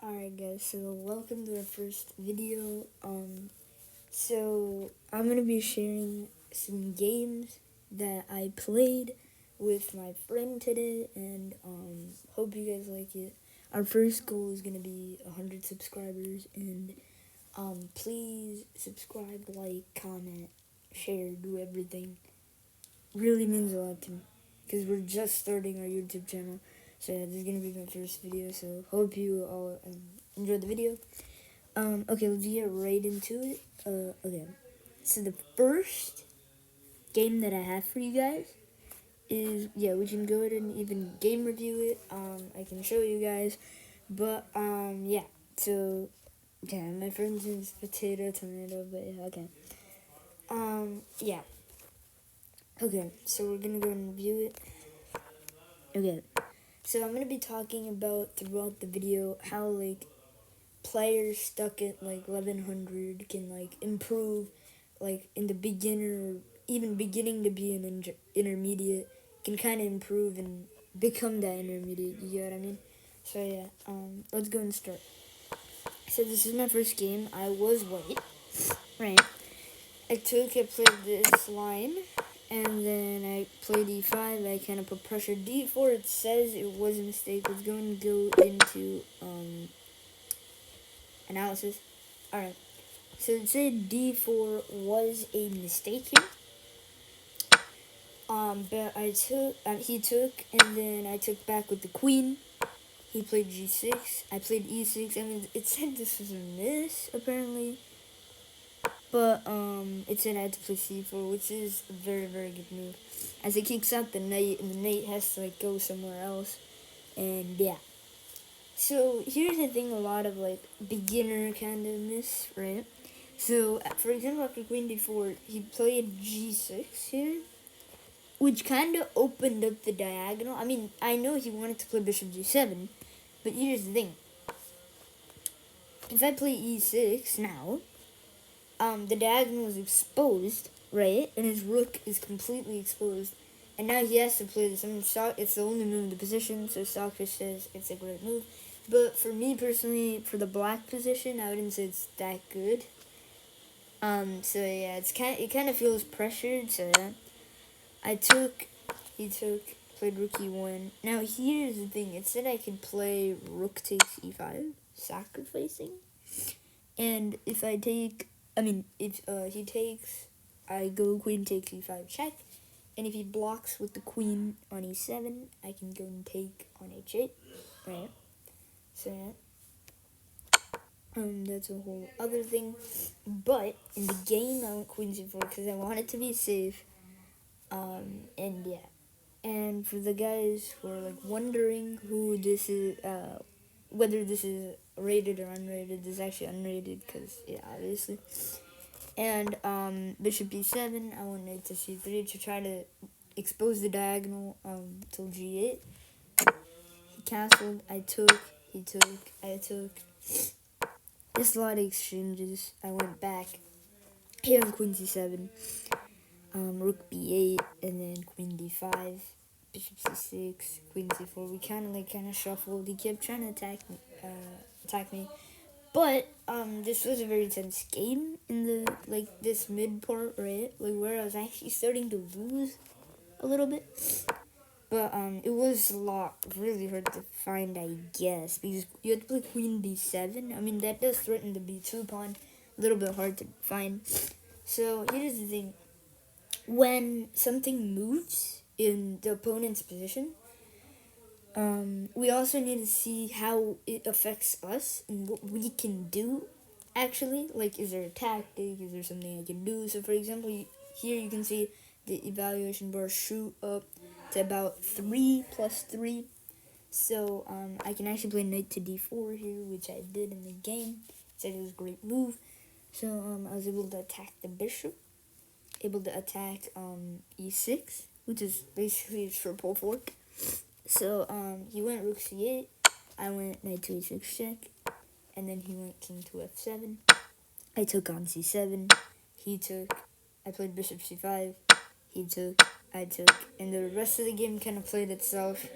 Alright guys, so welcome to our first video. So I'm gonna be sharing some games that I played with my friend today, and hope you guys like it. Our first goal is gonna be 100 subscribers, and please subscribe, like, comment, share, do everything. Really means a lot to me, because we're just starting our YouTube channel. So yeah, this is gonna be my first video, so hope you all enjoyed the video. Okay, let's get right into it. Okay, so the first game that I have for you guys is, we can go ahead and even game review it. I can show you guys, but so my friend's is potato, tomato, but yeah, okay. Okay, so we're gonna go and review it. Okay. So I'm going to be talking about throughout the video how players stuck at 1100 can improve in the beginner, or even beginning to be an intermediate, can kind of improve and become that intermediate, you get what I mean? So yeah, let's go and start. So this is my first game. I was white, right? I played this line, and then I played e5. I kind of put pressure d4. It says it was a mistake. Let's go and go into analysis. Alright, so it said d4 was a mistake here. But he took, and then I took back with the queen. He played g6. I played e6. I mean, it said this was a miss, apparently. But it said I had to play c4, which is a very, very good move, as it kicks out the knight, and the knight has to go somewhere else. And yeah. So here's the thing: a lot of beginner kind of miss, right? So for example, after queen d4, he played g6 here, which kind of opened up the diagonal. I mean, I know he wanted to play bishop g7, but here's the thing: if I play e6 now, the diagonal is exposed, right? And his rook is completely exposed. And now he has to play this. I mean, it's the only move in the position, so Stockfish says it's a great move. But for me personally, for the black position, I wouldn't say it's that good. So yeah, it kind of feels pressured. So yeah, he took, played rook e1. Now here's the thing: it said I could play rook takes e5, sacrificing. And if I take, if he takes, I go queen takes e5 check. And if he blocks with the queen on e7, I can go and take on h8, right? So yeah. That's a whole other thing. But in the game, I went queen c4 because I wanted to be safe. And yeah. And for the guys who are wondering who this is, whether this is rated or unrated, this is actually unrated because, yeah, obviously. And bishop b7, I want knight to c3 to try to expose the diagonal till g8. He castled, I took, he took, I took. Just a lot of exchanges. I went back here on queen c7, rook b8, and then queen d5, bishop c6, queen c4. We kind of shuffled. He kept trying to attack me. But this was a very tense game in the this mid part, right? Where I was actually starting to lose a little bit. But it was really hard to find, I guess, because you had to play queen d7. I mean, that does threaten the b2 pawn. A little bit hard to find. So here's the thing: when something moves in the opponent's position, we also need to see how it affects us and what we can do. Actually, is there a tactic? Is there something I can do? So, for example, here you can see the evaluation bar shoot up to about 3 plus 3. So, I can actually play knight to d4 here, which I did in the game. Said it was a great move. So, I was able to attack the bishop, able to attack e6, which is basically a triple fork. So, he went rook c8, I went knight to e6 check, and then he went king to f7. I took on c7, he took, I played bishop c5, he took, I took, and the rest of the game kind of played itself.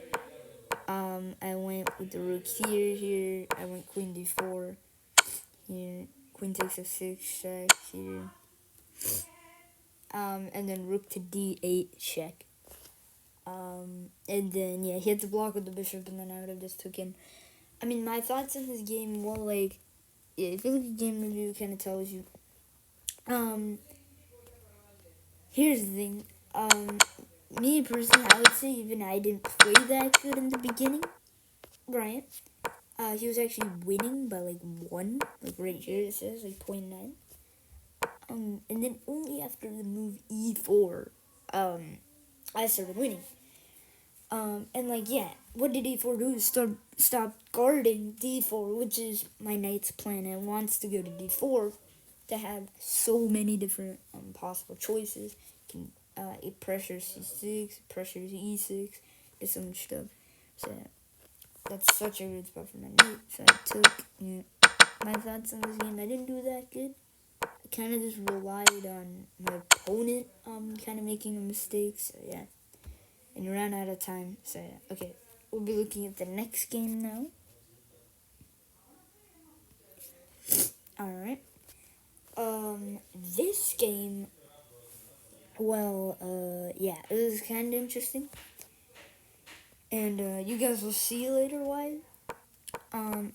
I went with the rook here, I went queen d4, here, queen takes f6, check, here, and then rook to d8, check. And then, yeah, he had to block with the bishop, and then I would have just took in. I mean, my thoughts on this game, well, like, yeah, if you look at game review, it kind of tells you. Here's the thing. Me personally, I would say even I didn't play that good in the beginning, right? He was actually winning by like 1, like right here it says like 0.9. And then only after the move e4, I started winning. And like yeah, what did e4 do? Stop guarding d4, which is my knight's plan. It wants to go to d4 to have so many different possible choices. It pressures c6, pressures e6, there's so much stuff. So that's such a good spot for my knight. So I took my thoughts on this game. I didn't do that good. I kind of just relied on my opponent kind of making a mistake. So yeah, and you ran out of time. So yeah, okay, we'll be looking at the next game now. All right. This game. Well, yeah, it was kind of interesting. And you guys will see later why.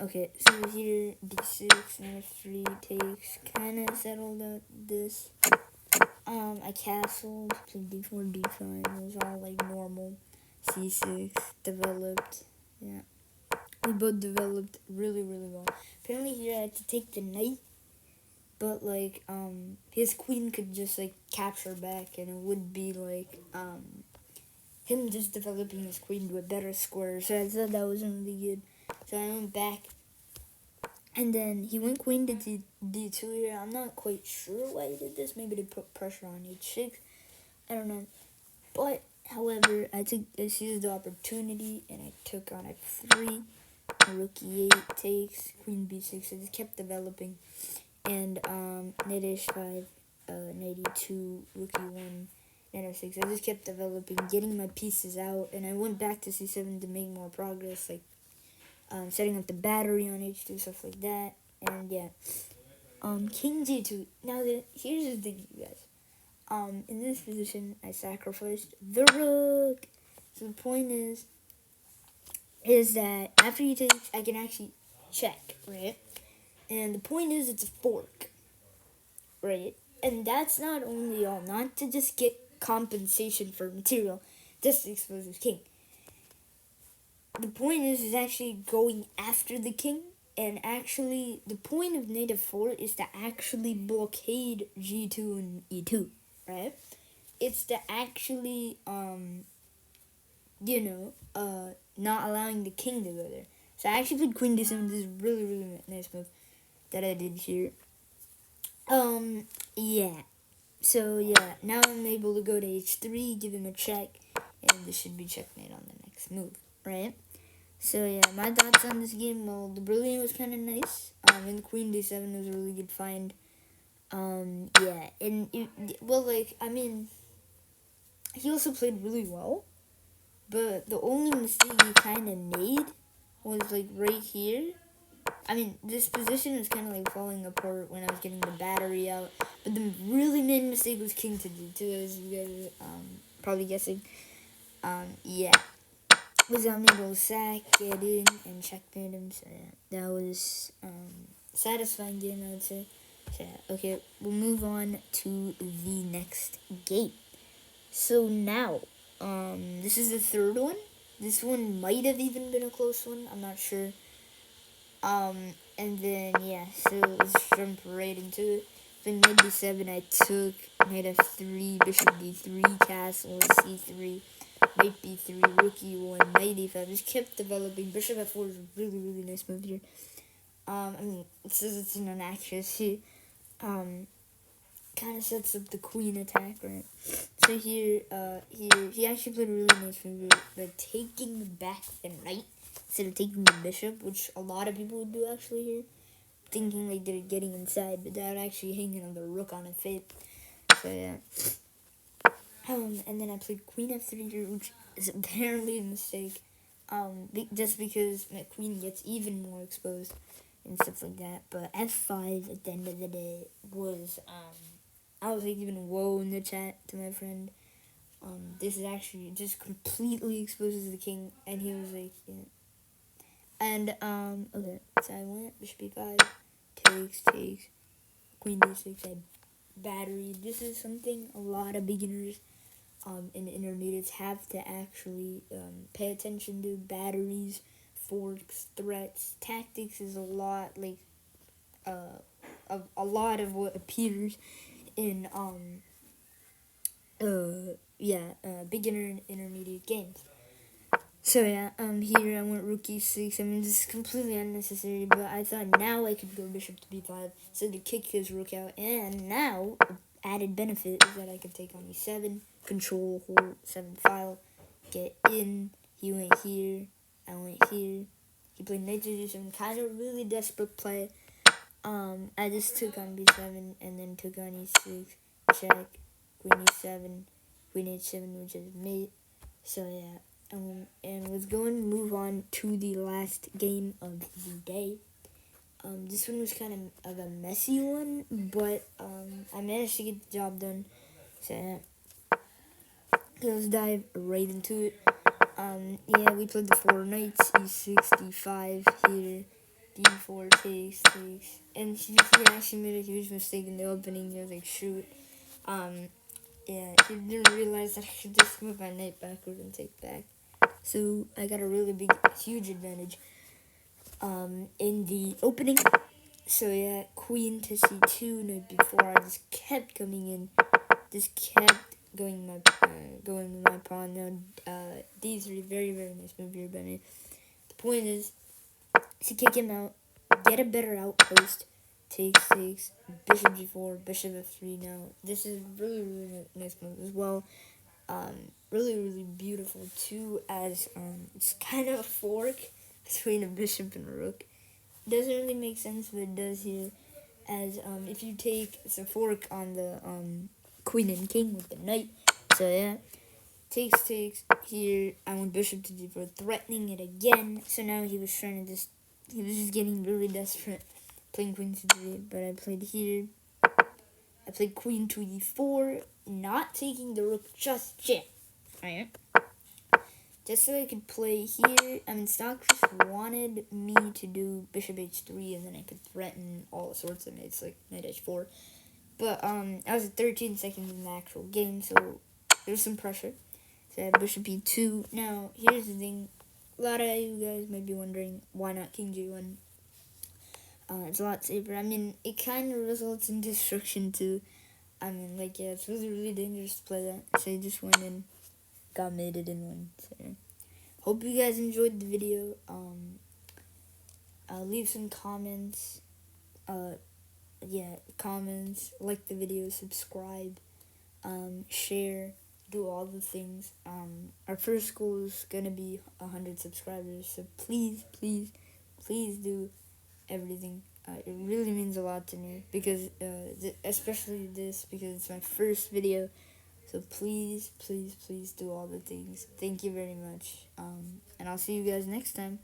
Okay, so here d6, knight f3 takes, kind of settled out this. I castled, played d4, d5, it was all like normal. c6, developed, yeah. We both developed really, really well. Apparently here I had to take the knight, but like, his queen could just like capture back, and it would be like, him just developing his queen to a better square, so I thought that was really good. So I went back, and then he went queen to d2 here. I'm not quite sure why he did this. Maybe to put pressure on h6. I don't know. But, however, I seized the opportunity, and I took on f3. Rook e8 takes, queen b6. I just kept developing. And knight h5, knight e2, rook e1, knight f6. I just kept developing, getting my pieces out, and I went back to c7 to make more progress, like setting up the battery on h2, stuff like that. And yeah, king g2. Now here's the thing, you guys. In this position, I sacrificed the rook. So the point is that after he takes, I can actually check, right? And the point is, it's a fork, right? And that's not only all, not to just get compensation for material, just to expose his king. The point is actually going after the king, and actually, the point of knight f4 is to actually blockade g2 and e2, right? It's to actually, not allowing the king to go there. So I actually played queen d7. This is really, really nice move that I did here. Yeah. So, yeah, now I'm able to go to h3, give him a check, and this should be checkmate on the next move, right? So, yeah, my thoughts on this game, well, the brilliant was kind of nice, and queen d7 was a really good find. Yeah, and, he also played really well, but the only mistake he kind of made was, like, right here. I mean, this position was kind of like falling apart when I was getting the battery out. But the really main mistake was king to d2, as you guys probably guessing. Yeah. Was able to sack, get in, and checkmate him. So yeah, that was satisfying game, I would say. So yeah, okay, we'll move on to the next game. So now, this is the third one. This one might have even been a close one. I'm not sure. And then, yeah, so let's jump right into it. Then knight d7, I took knight f3, bishop d3, castle, c3, knight b3, rook e1, knight e5. Just kept developing. Bishop f4 is a really, really nice move here. It says it's an inaccuracy. Kind of sets up the queen attack, right? So here, he actually played a really nice move by taking back the knight instead of taking the bishop, which a lot of people would do actually here, thinking like they're getting inside, but they're actually hanging on the rook on a fifth. So yeah. And then I played queen f3 here, which is apparently a mistake. just because my queen gets even more exposed and stuff like that. But f5 at the end of the day was, I was like even whoa in the chat to my friend. This is actually just completely exposes the king, and he was like, yeah. And, okay, so I went bishop b5, takes, queen d6, I battery. This is something a lot of beginners and intermediates have to actually pay attention to. Batteries, forks, threats, tactics is a lot like a lot of what appears in beginner and intermediate games. So yeah, here I went rook e6. I mean, this is completely unnecessary, but I thought now I could go bishop to b5, so to kick his rook out, and now added benefit is that I could take on e7, control whole 7 file, get in. He went here, I went here. He played knight to d7, kind of really desperate play. I just took on b7 and then took on e6, check, queen e7, queen h7, which is mate. So yeah. And let's go and move on to the last game of the day. This one was kind of a messy one, but I managed to get the job done. So yeah, let's dive right into it. Yeah, we played the 4 knights, e6, d5 here, d4 takes, and he actually made a huge mistake in the opening. He was like, shoot. Yeah, he didn't realize that I could just move my knight backward and take back. So I got a really huge advantage in the opening. So yeah, queen to c2, knight b4. I just kept coming in, just kept going with my pawn. Now d3, very nice move here, Benny. The point is to kick him out, get a better outpost. Take 6, bishop g4, bishop f3. Now this is really nice move as well. Really beautiful too, as it's kind of a fork between a bishop and a rook. It doesn't really make sense, but it does here, as if you take, it's a fork on the queen and king with the knight. So yeah, takes here. I went bishop to d4, threatening it again. So now he was just getting really desperate, playing queen to d8, but I played here. I played queen to e4, not taking the rook just yet. Right. Just so I could play here. I mean, Stockfish wanted me to do bishop h3, and then I could threaten all sorts of knights, like knight h4. But I was at 13 seconds in the actual game, so there's some pressure. So I have bishop e2. Now, here's the thing. A lot of you guys might be wondering, why not king g1? It's a lot safer. I mean, it kind of results in destruction too. I mean, like, yeah, it's really dangerous to play that. So I just went in, got mated in one. So hope you guys enjoyed the video. Leave some comments. Comments, like the video, subscribe, share, do all the things. Our first goal is gonna be 100 subscribers. So please do everything. It really means a lot to me, because especially this, because it's my first video. So please do all the things. Thank you very much. And I'll see you guys next time.